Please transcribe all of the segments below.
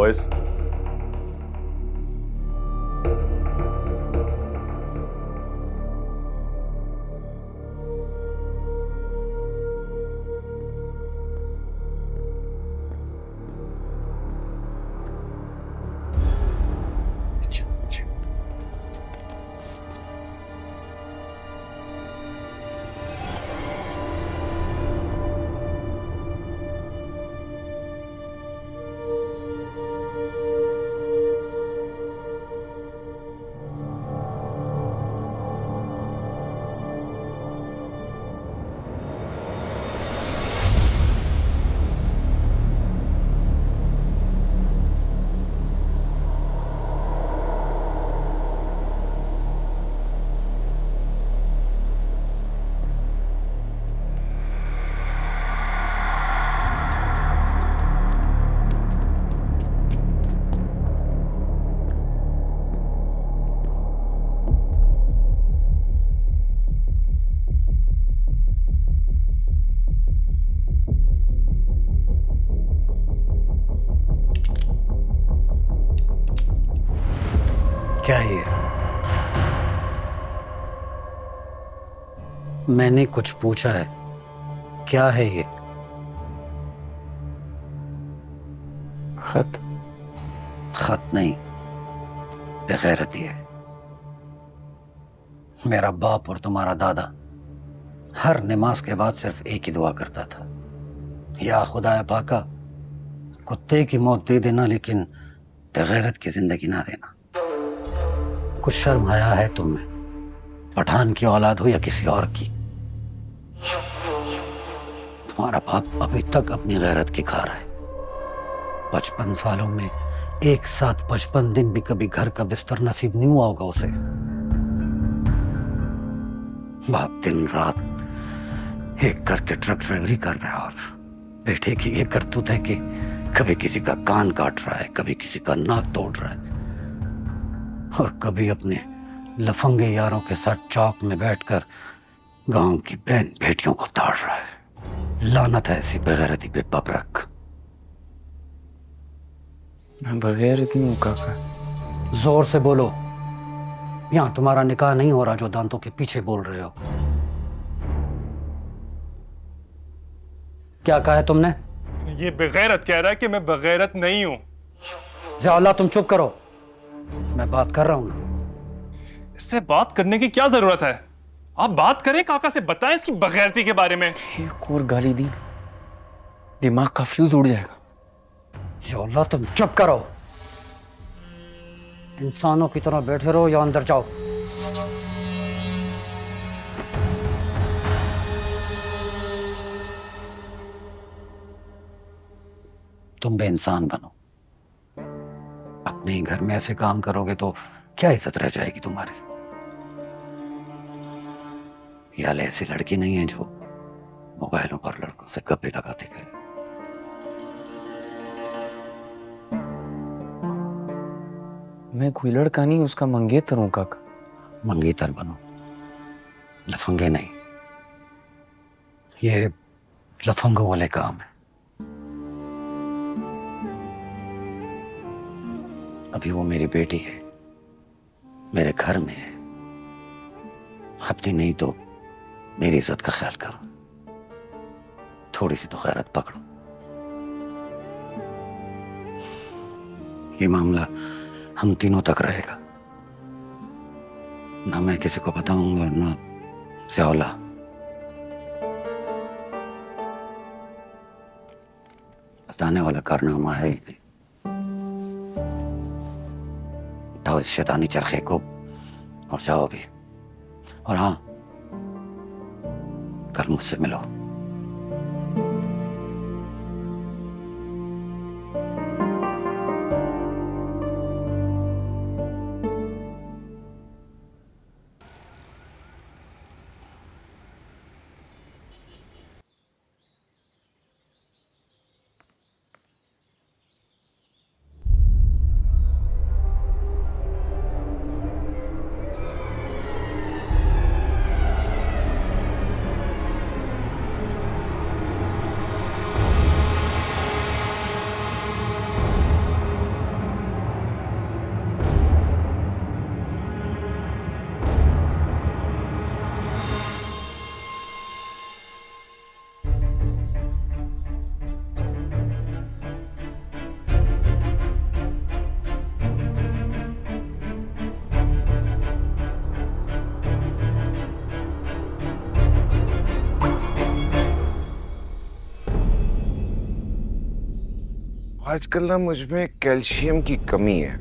Boys. क्या है ये? मैंने कुछ पूछा है, क्या है ये? खत। खत नहीं, बेगैरती है। मेरा बाप और तुम्हारा दादा हर नमाज के बाद सिर्फ एक ही दुआ करता था, या खुदा पाका कुत्ते की मौत दे देना लेकिन बेगैरत की जिंदगी ना देना। कुछ शर्म आया है तुम में? पठान की औलाद हो या किसी और की, तुम्हारा बाप अभी तक अपनी गैरत की खा रहा है। 55 सालों में एक साथ 55 दिन भी कभी घर का बिस्तर नसीब नहीं हुआ होगा उसे। बाप दिन रात एक करके ट्रक ड्राइवरी कर रहा है और बेटे की ये करतूत है कि कभी किसी का कान काट रहा है, कभी किसी का नाक तोड़ रहा है, और कभी अपने लफंगे यारों के साथ चौक में बैठकर गांव की बहन बेटियों को ताड़ रहा है। लानत है ऐसी बेगैरती पे बबरक। मैं बगैर इतनी हूँ काका। जोर से बोलो, यहां तुम्हारा निकाह नहीं हो रहा जो दांतों के पीछे बोल रहे हो। क्या कहा है तुमने? ये बेगैरत कह रहा है कि मैं बेगैरत नहीं हूं। ज़ियाउल्लाह तुम चुप करो, मैं बात कर रहा हूं ना। इससे बात करने की क्या जरूरत है? आप बात करें, काका से बताएं इसकी बेगैरती के बारे में। एक और गाली दी दिमाग का फ्यूज उड़ जाएगा। ज़ियाउल्लाह तुम चुप करो, इंसानों की तरह बैठे रहो या अंदर जाओ। तुम भी इंसान बनो। अपने ही घर में ऐसे काम करोगे तो क्या इज्जत रह जाएगी तुम्हारी? यार ऐसी लड़की नहीं है जो मोबाइलों पर लड़कों से गप्पे लगाती फिरे। मैं कोई लड़का नहीं, उसका मंगेतर हूँ काका। मंगेतर बनो, लफंगे नहीं। ये लफंगों वाले काम है। अभी वो मेरी बेटी है, मेरे घर में है। अपनी नहीं तो मेरी इज्जत का ख्याल करो। थोड़ी सी तो गैरत पकड़ो। ये मामला हम तीनों तक रहेगा, ना मैं किसी को बताऊंगा ना ज़ियाउल्लाह। बताने वाला कारनामा है ही नहीं। उठाओ इस शैतानी चरखे को और जाओ भी। और हाँ, कल मुझसे मिलो। आजकल ना मुझ में कैल्शियम की कमी है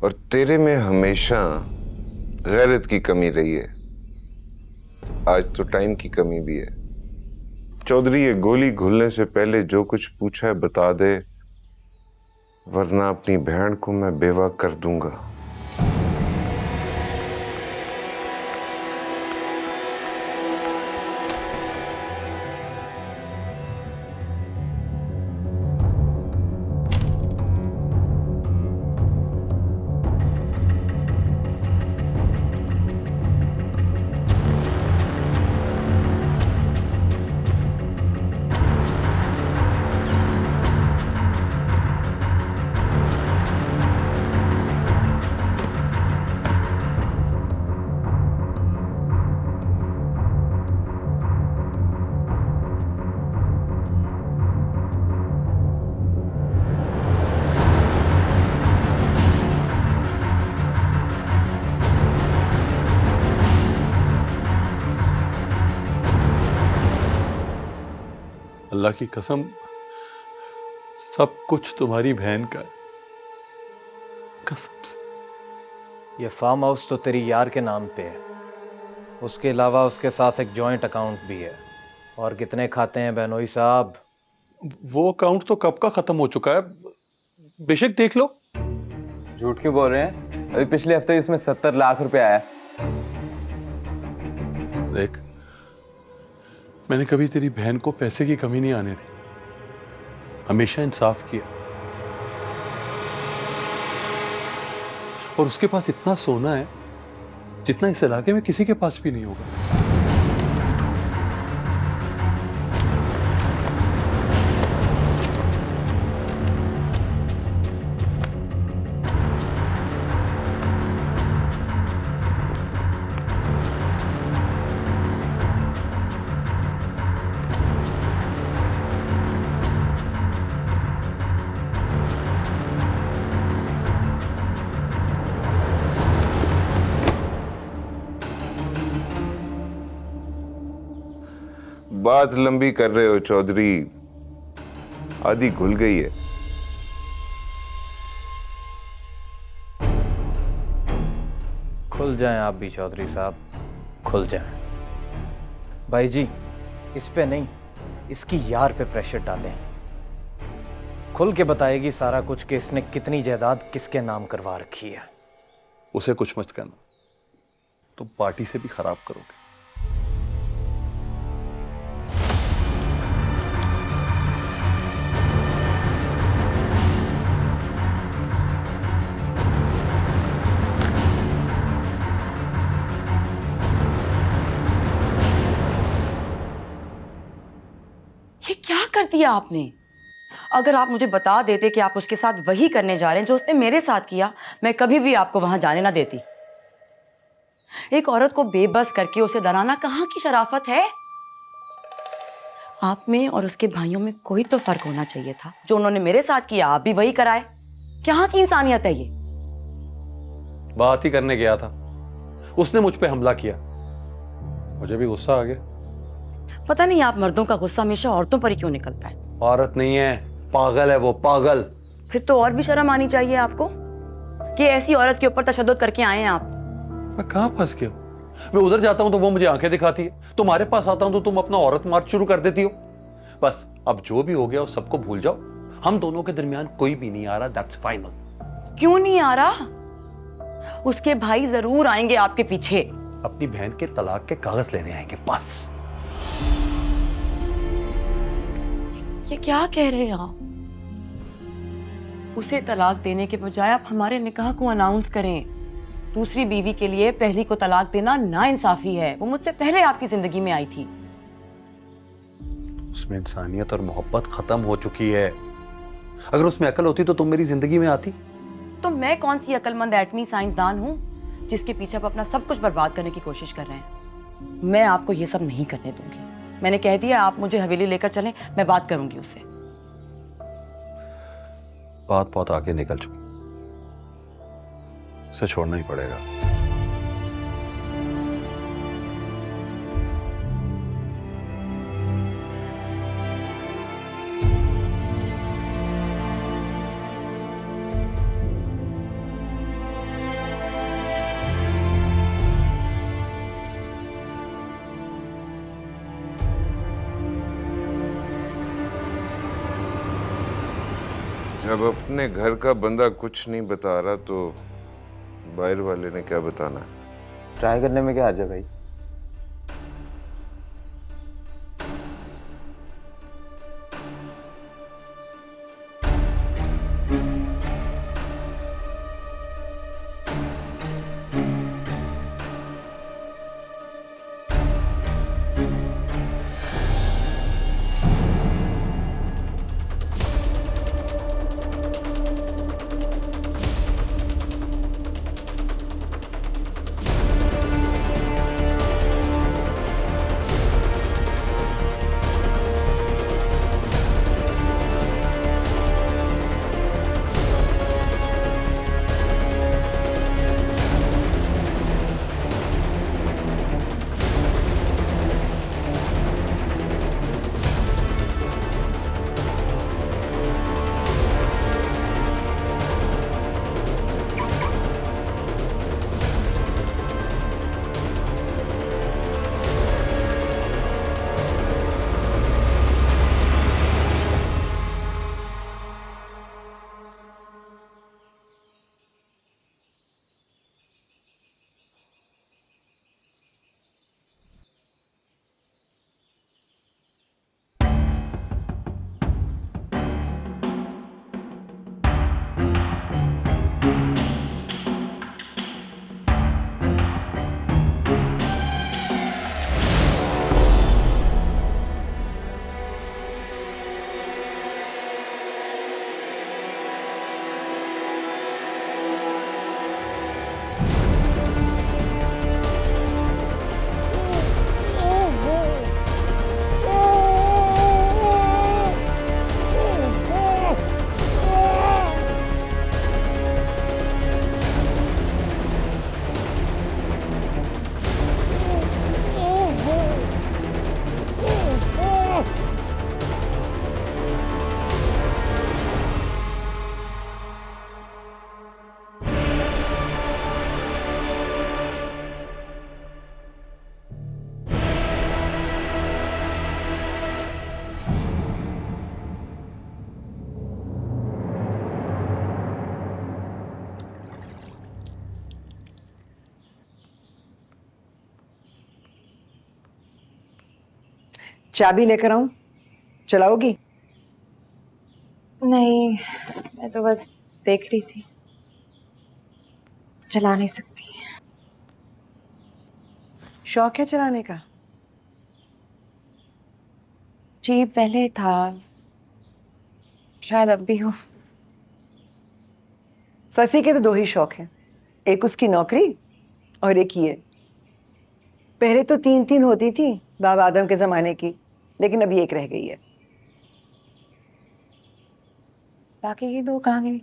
और तेरे में हमेशा गैरत की कमी रही है। आज तो टाइम की कमी भी है। चौधरी, ये गोली घुलने से पहले जो कुछ पूछा है बता दे, वरना अपनी बहन को मैं बेवा कर दूंगा। अल्लाह की कसम, सब कुछ तुम्हारी बहन का है, कसम से। ये फार्म हाउस तो तेरी यार के नाम पे है, उसके अलावा उसके साथ एक जॉइंट अकाउंट भी है। और कितने खाते हैं बहनोई साहब? वो अकाउंट तो कब का खत्म हो चुका है, बेशक देख लो। झूठ क्यों बोल रहे हैं? अभी पिछले हफ्ते इसमें 70 लाख रुपए आया। देख, मैंने कभी तेरी बहन को पैसे की कमी नहीं आने दी, हमेशा इंसाफ किया। और उसके पास इतना सोना है जितना इस इलाके में किसी के पास भी नहीं होगा। बात लंबी कर रहे हो चौधरी, आधी घुल गई है। खुल जाएं आप भी चौधरी साहब, खुल जाएं। भाई जी, इस पे नहीं, इसकी यार पे प्रेशर डालें। खुल के बताएगी सारा कुछ कि इसने कितनी जायदाद किसके नाम करवा रखी है। उसे कुछ मत कहना, तुम पार्टी से भी खराब करोगे। ये क्या कर दिया आपने? अगर आप मुझे बता देते कि आप उसके साथ वही करने जा रहे हैं जो उसने मेरे साथ किया, मैं कभी भी आपको वहां जाने ना देती। एक औरत को बेबस करके उसे डराना कहाँ की शराफत है? आप में और उसके भाइयों में कोई तो फर्क होना चाहिए था। जो उन्होंने मेरे साथ किया आप भी वही कराए। कहाँ की इंसानियत है ये? बात ही करने गया था, उसने मुझ पे हमला किया, मुझे भी गुस्सा आ गया। पता नहीं आप मर्दों का गुस्सा हमेशा औरतों पर ही क्यों निकलता है? औरत नहीं है, पागल है वो, पागल। फिर तो और भी शर्म आनी चाहिए आपको कि ऐसी औरत के ऊपर तशद्दुद करके आए हैं आप। मैं कहाँ फंस गया? मैं उधर जाता हूँ तो वो मुझे आंखें दिखाती है, तुम्हारे पास आता हूँ तो तुम अपना औरत मार्च शुरू कर देती हो। बस अब जो भी हो गया उस सबको भूल जाओ, हम दोनों के दरमियान कोई भी नहीं आ रहा, दैट्स फाइनल। क्यों नहीं आ रहा? उसके भाई जरूर आएंगे आपके पीछे। अपनी बहन के तलाक के कागज लेने आएंगे बस। ये क्या कह रहे हैं आप? उसे तलाक देने के बजाय आप हमारे निकाह को अनाउंस करें। दूसरी बीवी के लिए पहली को तलाक देना नाइंसाफी है। वो मुझसे पहले आपकी जिंदगी में आई थी। उसमें इंसानियत और मोहब्बत खत्म हो चुकी है। अगर उसमें अकल होती तो तुम मेरी जिंदगी में आती। तो मैं कौन सी अकलमंद एटमी साइंसदान हूं जिसके पीछे आप अपना सब कुछ बर्बाद करने की कोशिश कर रहे हैं? मैं आपको ये सब नहीं करने दूंगी। मैंने कह दिया, आप मुझे हवेली लेकर चलें, मैं बात करूंगी उससे। बात बहुत आगे निकल चुकी, उसे छोड़ना ही पड़ेगा। अब अपने घर का बंदा कुछ नहीं बता रहा तो बाहर वाले ने क्या बताना है? ट्राई करने में क्या हर्ज है भाई? चाबी लेकर आऊं? चलाओगी? नहीं, मैं तो बस देख रही थी, चला नहीं सकती। शौक है चलाने का? जी पहले था, शायद अब भी हो। फंसी के तो दो ही शौक हैं, एक उसकी नौकरी और एक ये। पहले तो 3-3 होती थी बाबा आदम के जमाने की, लेकिन अभी एक रह गई है। बाकी ये दो कहाँ गई?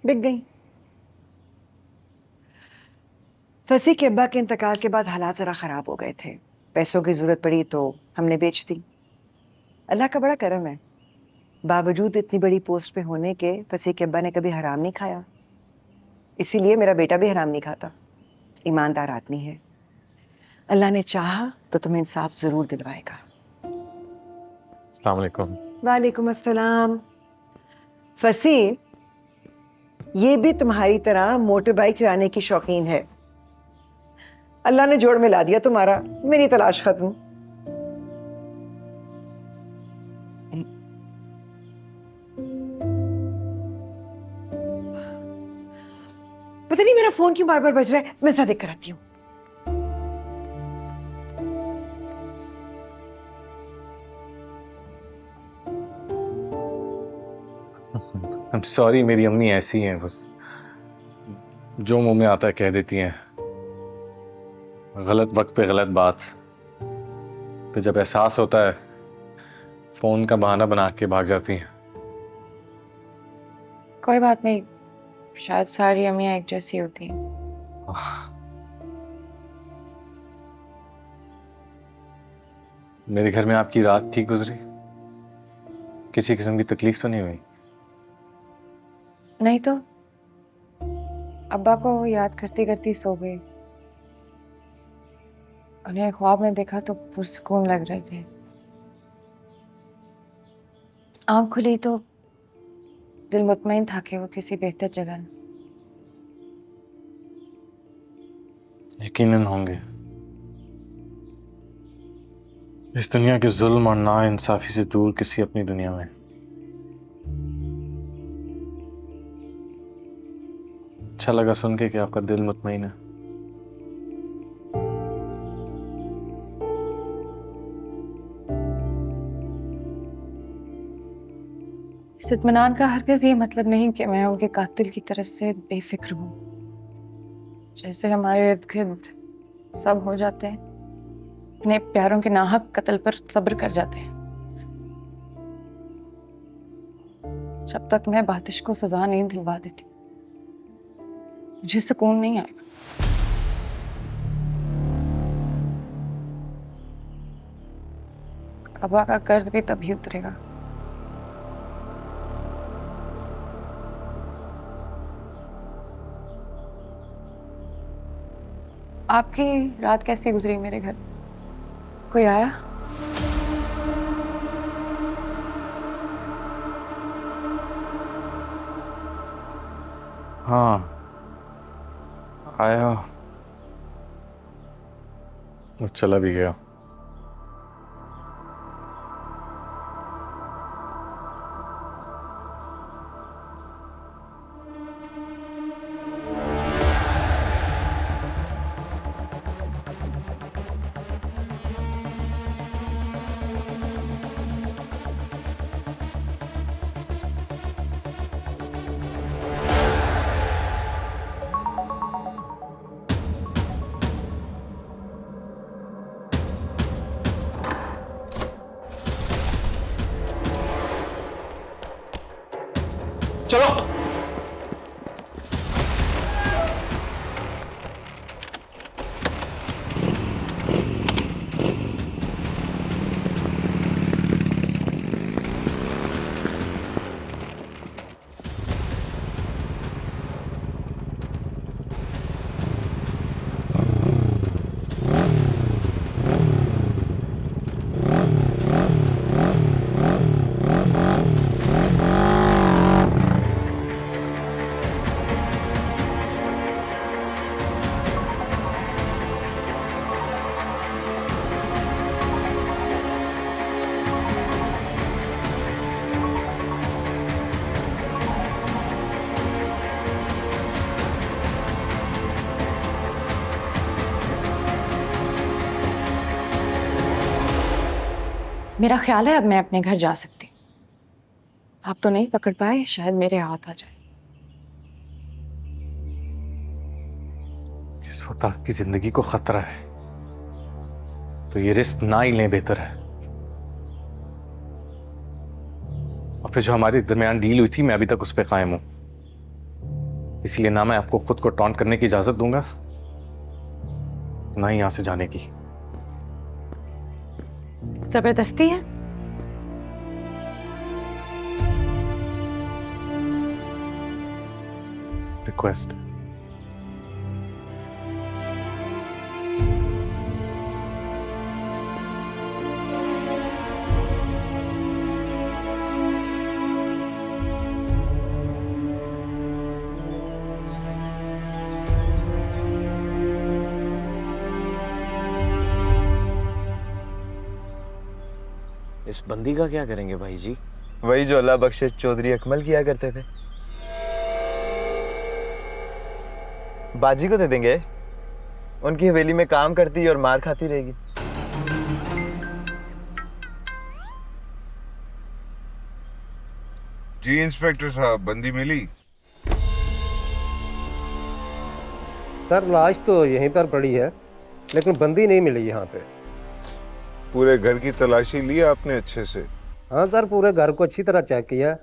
बिक गई। फंसी के अब्बा के इंतकाल के बाद हालात जरा खराब हो गए थे, पैसों की जरूरत पड़ी तो हमने बेच दी। अल्लाह का बड़ा करम है, बावजूद इतनी बड़ी पोस्ट पे होने के फंसी के अब्बा ने कभी हराम नहीं खाया। इसीलिए मेरा बेटा भी हराम नहीं खाता, ईमानदार आदमी है। अल्लाह ने चाहा तो तुम्हें इंसाफ जरूर दिलवाएगा। अस्सलाम वालेकुम। वालेकुम अस्सलाम। फसी, ये भी तुम्हारी तरह मोटर बाइक चलाने की शौकीन है। अल्लाह ने जोड़ मिला दिया तुम्हारा, मेरी तलाश खत्म। पता नहीं मेरा फोन क्यों बार बार बज रहा है, मैं जरा देख कर आती हूँ। I'm sorry, मेरी अम्मी ऐसी हैं, बस जो मुंह में आता है कह देती हैं। गलत वक्त पे गलत बात, फिर जब एहसास होता है फोन का बहाना बना के भाग जाती हैं। कोई बात नहीं, शायद सारी अम्मियाँ एक जैसी होती हैं। मेरे घर में आपकी रात ठीक गुजरी? किसी किस्म की तकलीफ तो नहीं हुई? नहीं तो अब्बा को याद करती करती सो गई। उन्हें ख्वाब में देखा तो पुरसुकून लग रहे थे। आँख खुली तो दिल मुतमईन था कि वो किसी बेहतर जगह में। यकीनन होंगे। इस दुनिया के जुल्म और नाइंसाफी से दूर किसी अपनी दुनिया में। अच्छा लगा सुन के कि आपका दिल मुतमईन है। इस इत्मीनान का हरगिज़ ये मतलब नहीं कि मैं उनके कातिल की तरफ से बेफिक्र हूँ। जैसे हमारे इर्द गिर्द सब हो जाते हैं, अपने प्यारों के नाहक कत्ल पर सब्र कर जाते हैं। जब तक मैं बातिश को सजा नहीं दिलवा देती, मुझे सुकून नहीं आएगा। अब्बा का कर्ज भी तभी उतरेगा आपकी रात कैसी गुजरी मेरे घर? कोई आया? हाँ आया, वो चला भी गया। चलो मेरा ख्याल है अब मैं अपने घर जा सकती हूँ। आप तो नहीं पकड़ पाए, शायद मेरे हाथ आ जाए। इस वक्त आपकी जिंदगी को खतरा है तो ये रिस्क ना ही लें बेहतर है। और फिर जो हमारे दरमियान डील हुई थी मैं अभी तक उस पर कायम हूं, इसलिए ना मैं आपको खुद को टॉन्ट करने की इजाजत दूंगा ना ही यहां से जाने की। जबरदस्ती है? रिक्वेस्ट। इस बंदी का क्या करेंगे भाई जी? वही जो अल्लाह बख्शे चौधरी अकमल किया करते थे। बाजी को दे देंगे, उनकी हवेली में काम करती और मार खाती रहेगी। जी इंस्पेक्टर साहब, बंदी मिली? सर लाश तो यहीं पर पड़ी है, लेकिन बंदी नहीं मिली यहाँ पे। पूरे घर की तलाशी ली आपने अच्छे से? हाँ सर, पूरे घर को अच्छी तरह चेक किया,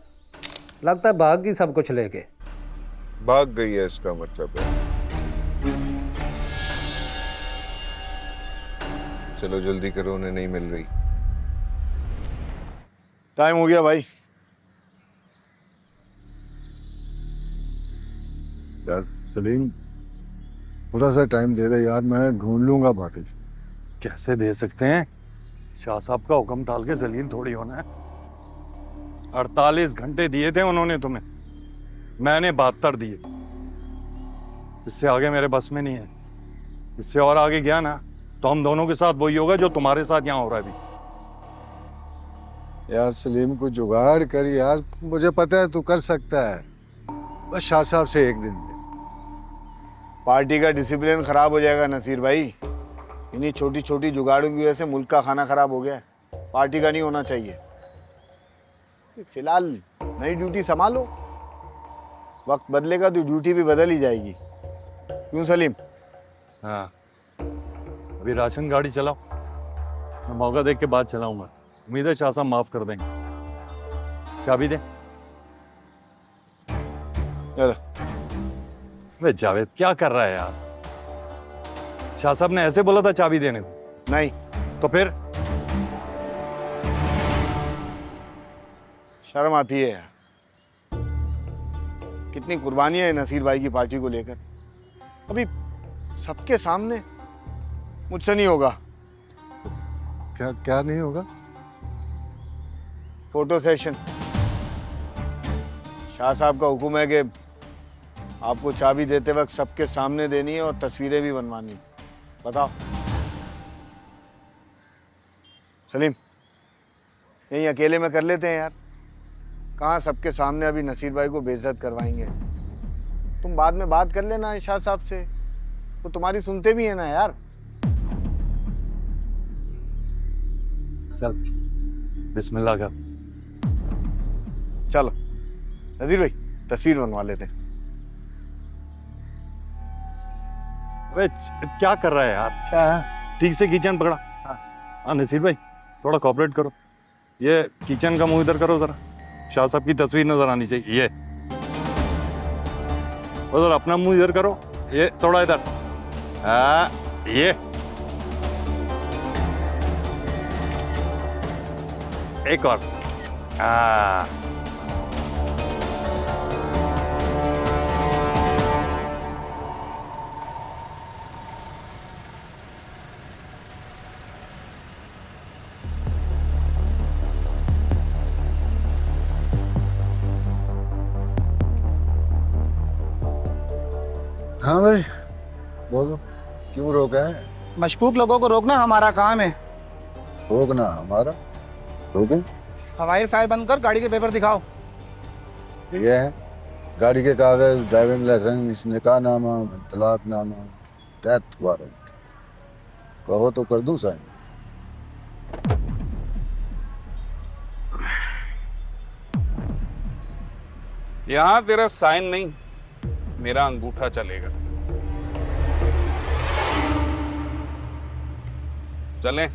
लगता है भाग गई सब कुछ लेके। भाग गई है इसका मतलब है। चलो जल्दी करो, उन्हें नहीं मिल रही। टाइम हो गया भाई। यार सलीम, थोड़ा सा टाइम दे दे यार, मैं ढूंढ लूंगा बातिश। कैसे दे सकते हैं? शाह साहब का हुक्म टाल के जलील थोड़ी होना है। 48 घंटे दिए थे उन्होंने तुम्हें। मैंने 72 दिए। इससे आगे मेरे बस में नहीं है। इससे और आगे गया ना तो हम दोनों के साथ वही होगा जो तुम्हारे साथ यहाँ हो रहा है अभी। यार सलीम को जुगाड़ कर यार, मुझे पता है तू कर सकता है, बस शाह साहब से एक दिन दे। पार्टी का डिसिप्लिन खराब हो जाएगा नसीर भाई। इन्हीं छोटी छोटी जुगाड़ों की वजह से मुल्क का खाना खराब हो गया है। पार्टी का नहीं होना चाहिए। फिलहाल नई ड्यूटी संभालो, वक्त बदलेगा तो ड्यूटी भी बदल ही जाएगी। क्यों सलीम? हाँ, अभी राशन गाड़ी चलाओ, मैं मौका देख के बाद चलाऊंगा। उम्मीद है शाह साहब माफ कर देंगे। चाबी दे। वे जावेद क्या कर रहा है यार? शाह साहब ने ऐसे बोला था चाबी देने को? नहीं तो फिर? शर्म आती है यार। कितनी कुर्बानियां है नसीर भाई की पार्टी को लेकर। अभी सबके सामने मुझसे नहीं होगा। क्या क्या नहीं होगा? Photo session. शाह साहब का हुक्म है कि आपको चाबी देते वक्त सबके सामने देनी है और तस्वीरें भी बनवानी है। बताओ सलीम, यहीं अकेले में कर लेते हैं यार। कहाँ सबके सामने अभी नसीर भाई को बेइज्जत करवाएंगे। तुम बाद में बात कर लेना शाह साहब से, वो तुम्हारी सुनते भी है ना यार। चल बिस्मिल्लाह कर। चलो नजीर भाई तस्वीर बनवा लेते हैं। वे क्या कर रहा है यार? क्या? ठीक से किचन पकड़ा। हाँ नसीर भाई थोड़ा कोऑपरेट करो। ये किचन का मुंह इधर करो जरा, शाह साहब की तस्वीर नजर आनी चाहिए। ये उधर अपना मुंह इधर करो, ये थोड़ा इधर। हाँ ये एक और। हाँ हाँ भाई बोलो, क्यों रोका है? मशकूक लोगों को रोकना हमारा काम है। रोकना हमारा? रोके? हवाई फायर बंद कर, गाड़ी के पेपर दिखाओ। ठीक है, गाड़ी के कागज, ड्राइविंग लाइसेंस, निकाहनामा, तलाकनामा, डेथ वारंट, कहो तो कर दूं साइन। यहाँ तेरा साइन नहीं, मेरा अंगूठा चलेगा। चलें?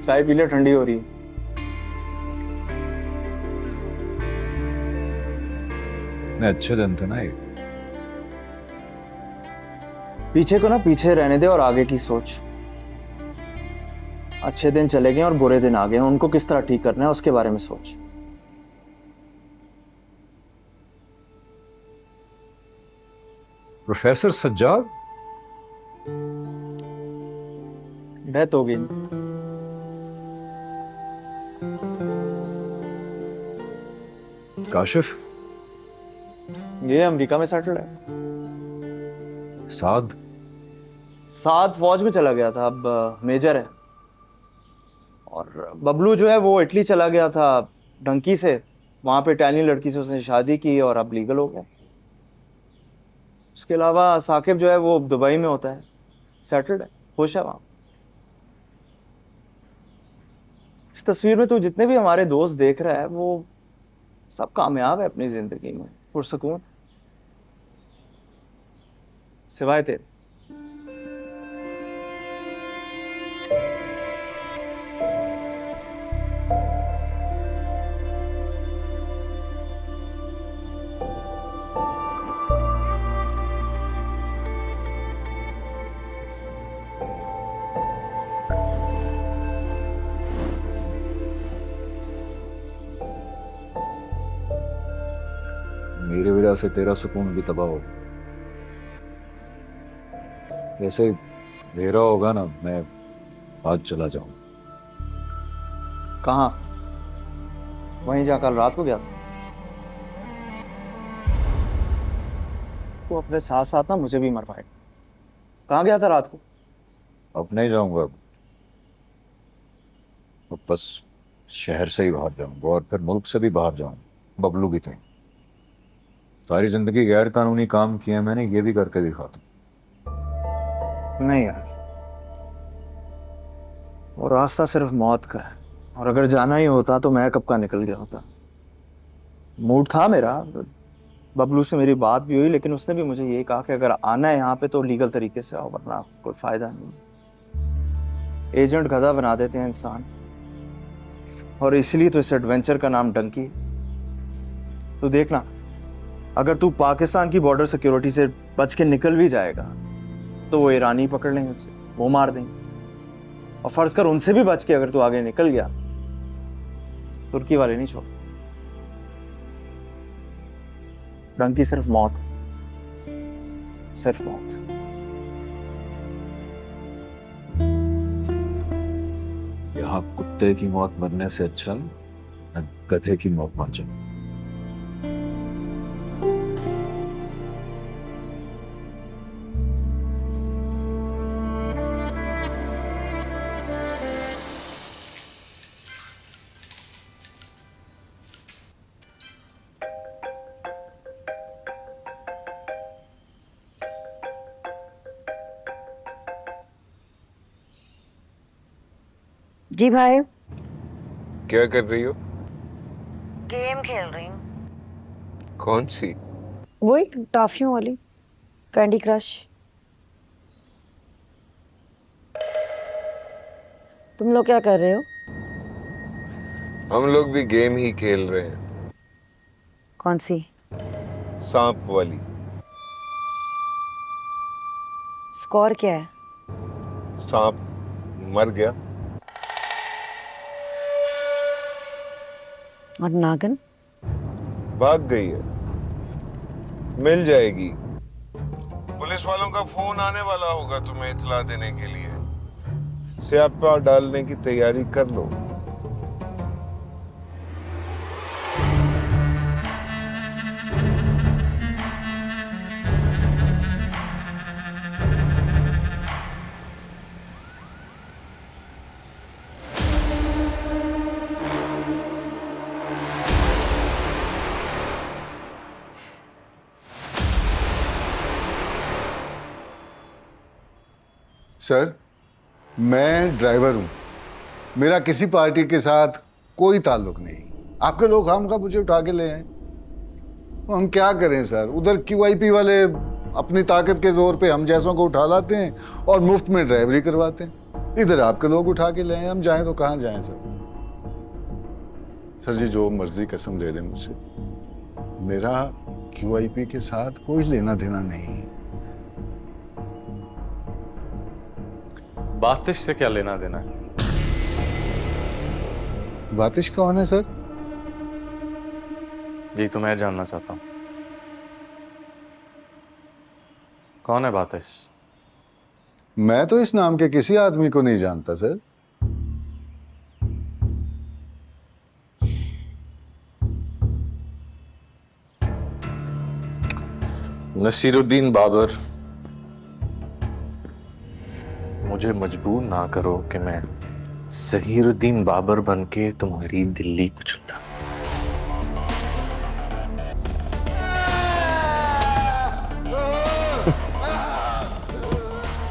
चाय पी ले, ठंडी हो रही है। अच्छे दिन थे ना ये। पीछे को ना पीछे रहने दे और आगे की सोच। अच्छे दिन चले गए और बुरे दिन आ गए, उनको किस तरह ठीक करना है उसके बारे में सोच। प्रोफेसर सज्जाद, डेथ हो गई। काशिफ, ये अमेरिका में सेटल है। साद साद फौज में चला गया था, अब मेजर है। और बबलू जो है वो इटली चला गया था डंकी से, वहां पे इटालियन लड़की से उसने शादी की और अब लीगल हो गया। उसके अलावा साकिब जो है वो दुबई में होता है, सेटल्ड है, खुश है वहां। इस तस्वीर में तू जितने भी हमारे दोस्त देख रहा है वो सब कामयाब है अपनी जिंदगी में, पुरसकून, सिवाय तेरे। वजह से तेरा सुकून भी तबाह हो। वैसे अंधेरा होगा ना, मैं आज चला जाऊं। कहाँ? वहीं जहाँ कल रात को गया था। तो अपने साथ साथ ना मुझे भी मरवाएगा। कहाँ गया था रात को? अब नहीं जाऊंगा, अब बस शहर से ही बाहर जाऊंगा और फिर मुल्क से भी बाहर जाऊंगा, बबलू की तरह। सारी जिंदगी गैर कानूनी काम किए मैंने, ये भी करके दिखा दूं। नहीं यार, वो रास्ता सिर्फ मौत का है, और अगर जाना ही होता तो मैं कब का निकल गया होता। मूड था मेरा, बबलू से मेरी बात भी हुई, लेकिन उसने भी मुझे यही कहा कि अगर आना है यहाँ पे तो लीगल तरीके से आओ, वरना कोई फायदा नहीं। एजेंट गधा बना देते हैं इंसान, और इसलिए तो इस एडवेंचर का नाम डंकी। तो देखना, अगर तू पाकिस्तान की बॉर्डर सिक्योरिटी से बच के निकल भी जाएगा तो वो ईरानी पकड़ लेंगे उसे, वो मार देंगे। और फर्ज कर उनसे भी बच के अगर तू आगे निकल गया, तुर्की वाले नहीं छोड़। डंकी सिर्फ मौत, सिर्फ मौत। यहाँ कुत्ते की मौत मरने से अच्छा मैं गधे की मौत मर जाऊं। जी भाई। क्या कर रही हो? गेम खेल रही हूँ। कौन सी? वही टॉफियों वाली, कैंडी क्रश। तुम लोग क्या कर रहे हो? हम लोग भी गेम ही खेल रहे हैं। कौन सी? सांप वाली। स्कोर क्या है? सांप मर गया और नागिन भाग गई है। मिल जाएगी। पुलिस वालों का फोन आने वाला होगा तुम्हें इत्तला देने के लिए। स्यापा डालने की तैयारी कर लो। सर, मैं ड्राइवर हूं, मेरा किसी पार्टी के साथ कोई ताल्लुक नहीं। आपके लोग खामखा मुझे उठा के ले आए, हम क्या करें सर? उधर QIP वाले अपनी ताकत के जोर पे हम जैसों को उठा लाते हैं और मुफ्त में ड्राइवरी करवाते हैं। इधर आपके लोग उठा के ले आए, हम जाएं तो कहाँ जाएं सर? सर जी, जो मर्जी कसम ले लें मुझसे, मेरा QIP के साथ कोई लेना देना नहीं। बातिश से क्या लेना देना है? बातिश कौन है सर? जी तो मैं जानना चाहता हूं, कौन है बातिश? मैं तो इस नाम के किसी आदमी को नहीं जानता सर। नसीरुद्दीन बाबर, मुझे मजबूर ना करो कि मैं ज़हीरुद्दीन बाबर बनके तुम्हारी दिल्ली कुचलता।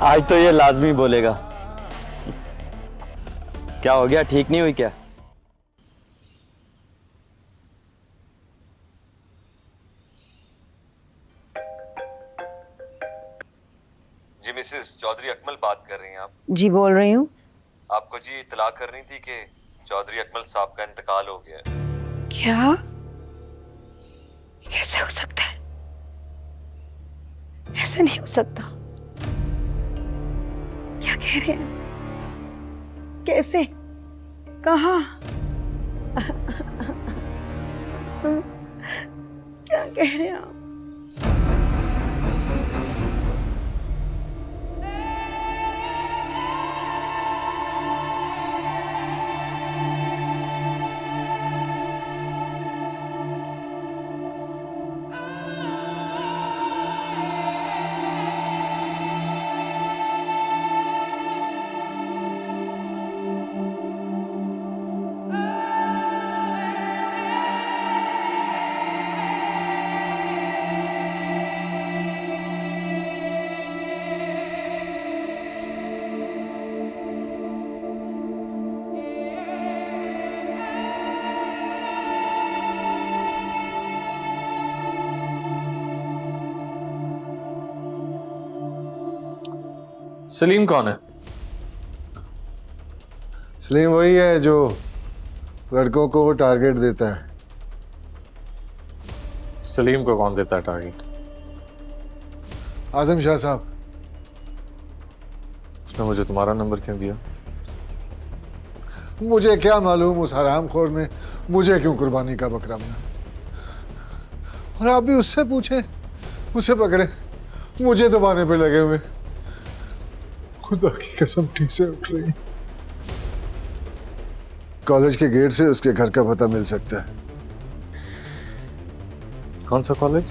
आज तो ये लाजमी बोलेगा। क्या हो गया, ठीक नहीं हुई क्या? जी मिसेस चौधरी अकमल बात कर रही हैं आप? जी बोल रही हूँ। आपको जी इतला करनी थी कि चौधरी अकमल साहब का इंतकाल हो गया है। क्या? कैसे हो सकता है? ऐसा नहीं हो सकता। क्या कह रहे हैं? कैसे? कहाँ? तुम क्या कह रहे हैं आप? सलीम कौन है? सलीम वही है जो लड़कों को टारगेट देता है। सलीम को कौन देता है टारगेट? आजम शाह साहब। उसने मुझे तुम्हारा नंबर क्यों दिया? मुझे क्या मालूम उस हरामखोर ने मुझे क्यों कुर्बानी का बकरा बना। और आप भी उससे पूछे, उसे पकड़े, मुझे दबाने पे लगे हुए। खुदा की कसम ठीक से उठ रही। कॉलेज के गेट से उसके घर का पता मिल सकता है। कौन सा कॉलेज?